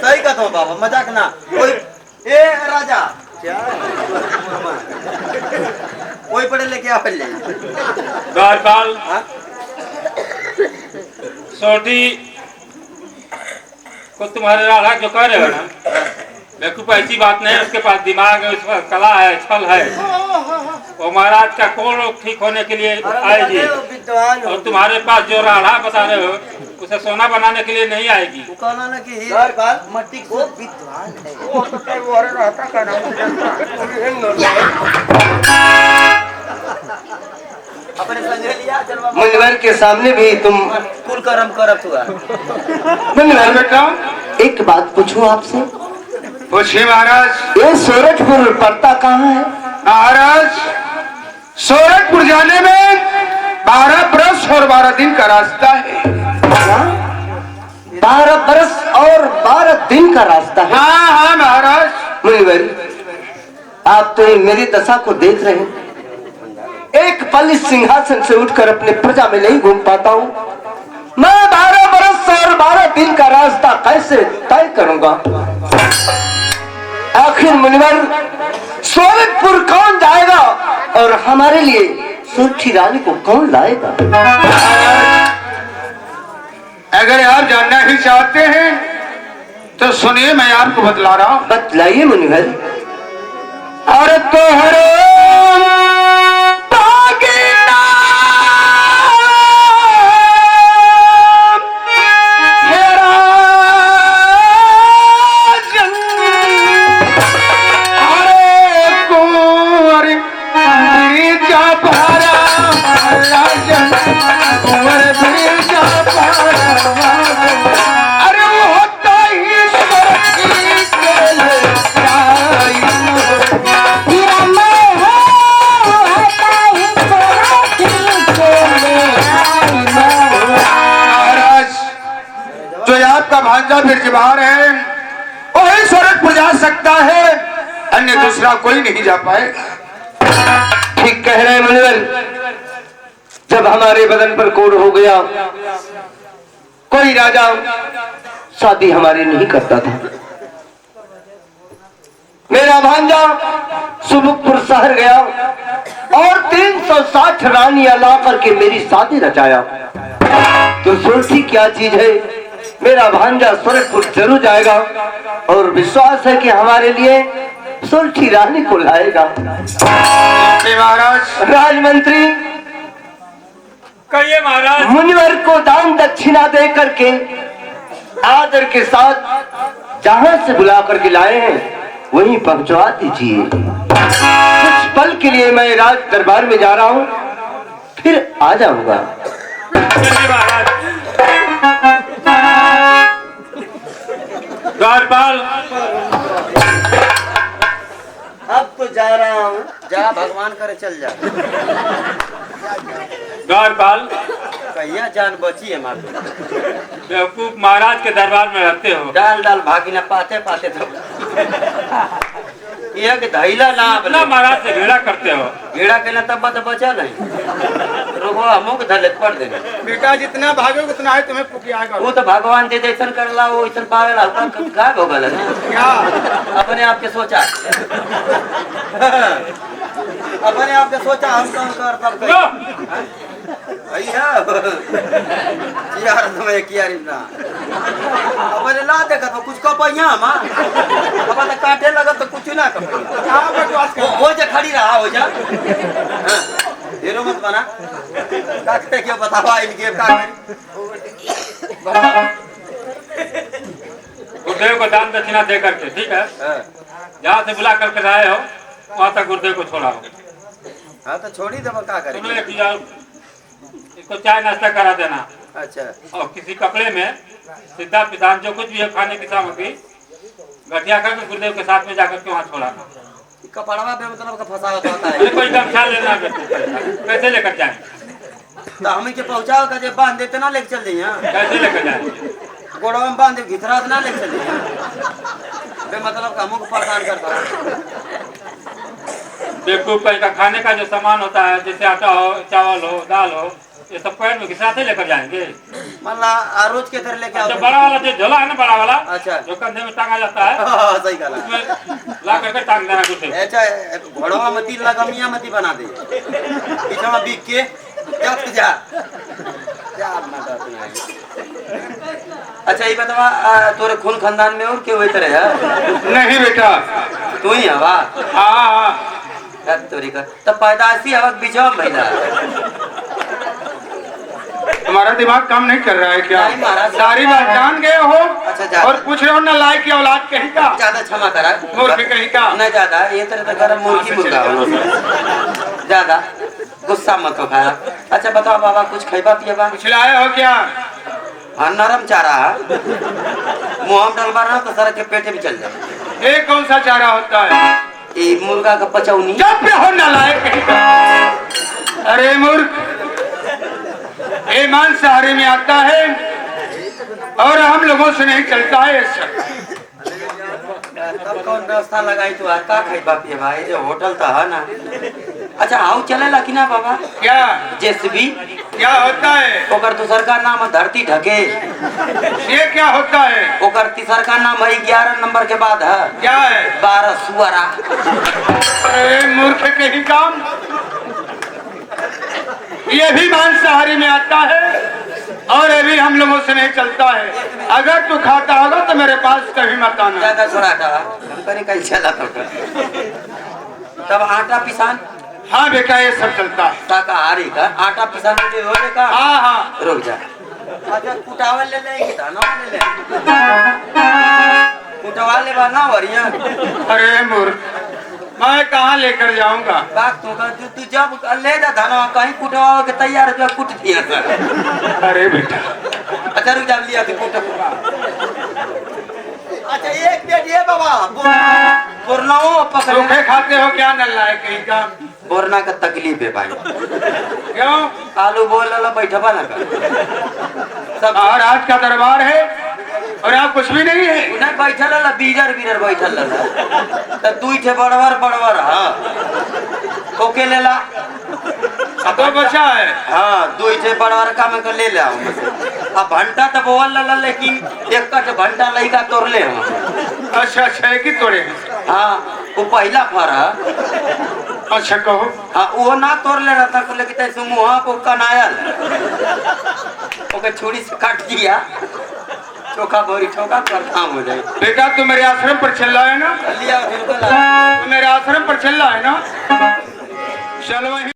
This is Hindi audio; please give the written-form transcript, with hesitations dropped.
सही कहता हूँ बाबा, मजाक ना। कोई ए राजा क्या कोई पढ़े लेके आ पहले द्वारपाल सोटी को तुम्हारे राधा जो कह रहे हो ना, बेवकूफ ऐसी बात नहीं है। उसके पास दिमाग है, उसका कला है, छल है। वो महाराज का कोण रोग ठीक होने के लिए आएगी। और तुम्हारे पास जो राधा बता रहे हो उसे सोना बनाने के लिए नहीं आएगी। मट्टी को विद्वान है। अपने संजय लिया मुनिवर के सामने भी तुम कुल कर्म करत हुआ। मुनिवर बेटा एक बात पूछूं आपसे? पूछिए महाराज। ये सूरजपुर पड़ता कहाँ है? महाराज सूरजपुर जाने में 12 बरस और 12 दिन का रास्ता है। 12 बरस और 12 दिन का रास्ता है? हाँ हाँ महाराज। मुनिवर आप तो मेरी दशा को देख रहे हैं। एक पल इस सिंहासन से उठकर अपने प्रजा में नहीं घूम पाता हूँ। मैं 12 बरस और 12 दिन का रास्ता कैसे तय करूंगा? आखिर मुनिवर सूरजपुर कौन जाएगा और हमारे लिए सुर्खी रानी को कौन लाएगा? अगर आप जानना ही चाहते हैं तो सुनिए, मैं आपको बतला रहा हूँ। बतलाइए मुनिवर। और तो हरे भांजा बिरजबार है, वही सूरजपुर जा सकता है, अन्य दूसरा कोई नहीं जा पाएगा। ठीक कह रहे हैं मुनिवर। जब हमारे बदन पर कोड हो गया, कोई राजा शादी हमारी नहीं करता था। मेरा भांजा सुबुकपुर शहर गया और 360 रानियां ला करके मेरी शादी रचाया। तो सुर्खी क्या चीज है? मेरा भांजा सूरजपुर जरूर जाएगा और विश्वास है कि हमारे लिए सुर्खी रानी को लाएगा। महाराज। राजमंत्री कहिए महाराज। मुनिवर को दान दक्षिणा दे करके आदर के साथ जहां से बुला करके लाए हैं वहीं पहुंचवा दीजिए। कुछ पल के लिए मैं राज दरबार में जा रहा हूं, फिर आ जाऊंगा। द्वारपाल अब तो जा रहा हूँ, जा भगवान करे चल जा। द्वारपाल कहिया जान बची है मालूम। बेवकूफ महाराज के दरबार में रहते हो। डाल डाल भागी ना पाते पाते तो यह कि धैला ना अपना महाराज से घेड़ा करते हो। घेड़ा के ना तब तो बचा नहीं, रुको हमो के धले पड़ देने। बेटा जितना भागो उतना है तुम्हें पुकियागा। वो तो भगवान दे जैसन करला वो ऐसन पावेला, का हो गल ना क्या अपने आप के सोचा। अपने आप के सोचा हम कौन कर तब भैया यार तुम्हें किया ना अपने ला देखा तो कुछ कपैया मां अब तो काटे लगा तो कुछ ना कपैया वो जो खड़ी रहा हो जा हीरो मत बना काटे क्यों बतावा इनके का गुरुदेव को दान दक्षिणा दे करके, ठीक है, जहाँ से बुला करके आए हो वहाँ तक गुरुदेव को छोड़ा हो। हाँ तो छोड़ी दो क्या करें। इसको चाय नाश्ता करा देना। अच्छा। और किसी कपड़े में सीधा पिसान जो कुछ भी है खाने की सामग्री गठिया करके गुरुदेव के साथ में जाकर के वहाँ छोड़ाना। कपड़वा पे मतलब का फंसा होता है। कोई गमछा लेना कैसे लेकर जाए? तो हमें के पहुँचाओ का जब बांध देते ना लेकर चल जाइए। कैसे लेकर जाए? गोड़वा में बांध घितरा ना लेकर चल जाइए। मतलब का मुख परेशान करता है। बेवकूफ का खाने का जो सामान होता है जैसे आटा हो, चावल हो, दाल हो, ये सब पैर में घिसाते लेकर जाएंगे। मतलब रोज के तरह लेके आओ। जो बड़ा वाला जो झोला है ना, बड़ा वाला, अच्छा। जो कंधे में टांगा जाता है, हाँ, सही कहा। उसमें ला करके टांग देना कुछ। अच्छा घोड़वा मती लगमिया मती बना दे पीछा में बिक के जा अपना बात नहीं। अच्छा ये बतावा तोरे खून खानदान में और क्यों हुए तरह है? नहीं बेटा, तू ही हवा? हाँ तोरी का तब पैदाइशी हवा बिछवा महिला। तुम्हारा दिमाग काम नहीं कर रहा है क्या? नहीं महाराज। सारी बात जान गए हो। अच्छा, जान। और पूछ रहे हो ना लायक की औलाद कहीं का? ज्यादा क्षमा करा मूर्ख कहीं का? नहीं ज्यादा ये तरह तो गरम मुर्गी मुर्गा हो ज्यादा गुस्सा मत हो खाया। अच्छा बताओ बाबा कुछ खैबा पिएबा? कुछ लाए हो क्या? हाँ नरम चारा मुँह में डलवा रहा तो सर के पेटे में चल जाए। ये कौन सा चारा होता है? ये मुर्गा का पचौनी। जब पे हो ना लायक कहीं का। अरे मूर्ख, ये मांसाहारी में आता है और हम लोगों से नहीं चलता है ये सब। तब कौन व्यवस्था लगाई तू का खैबा पिएबा? ये जो होटल तो है ना। अच्छा हाउ चलेला कि ना बाबा? क्या जेसीबी क्या होता है? ओकर दूसर का नाम है धरती ढके। ये क्या होता है? ओकर तीसर का नाम है 11 नंबर के बाद है क्या है? 12 सुअरा। अरे मूर्ख कहीं काम, ये भी मांसाहारी में आता है और ये भी हम लोगों से नहीं चलता है। अगर तू खाता होगा तो मेरे पास कभी मत आना। ज्यादा छोड़ा था हम कहीं कहीं चला था। तब आटा पिसान? हाँ बेटा ये सब चलता है। शाकाहारी का आटा पिसान के होने का। हाँ हाँ रुक जा। अच्छा कुटावल ले लेंगे दाना ले ले कुटवा ले ना वरिया। अरे मूर्ख, मैं कहाँ लेकर जाऊंगा? बात तू जब ले जा धाना कहीं कुटवा के तैयार जो कुट दिया कर। अरे बेटा अच्छा रुक जा लिया के कुट। अच्छा एक मिनट ये बाबा बोरनाओ पकड़। सूखे खाते हो क्या? नल्ला है कहीं का। बोरना का तकलीफ है भाई। क्यों? आलू बोल ला बैठबा ना कर सब और आज का दरबार है और यहाँ कुछ भी नहीं है। उन्हें बैठल ला बीजर बीजर बैठल ला तो तू थे बड़वर हाँ ओके ले ला तो बचा है। हाँ दू थे बड़वर का में ले ले अब घंटा तो बोल ला लेकिन एक घंटा लगा तोड़ ले हम। अच्छा अच्छा की तोड़े? हाँ वो पहला फर है। अच्छा कहो। हाँ वो ना तोड़ ले रहा था लेकिन तैसे मुँह को कनायल ओके छुरी से काट दिया चोखा बोरी ठोका कर काम हो जाए। बेटा तू मेरे आश्रम पर चल रहा है ना? लिया फिर तू मेरे आश्रम पर चल रहा है ना? चल वहीं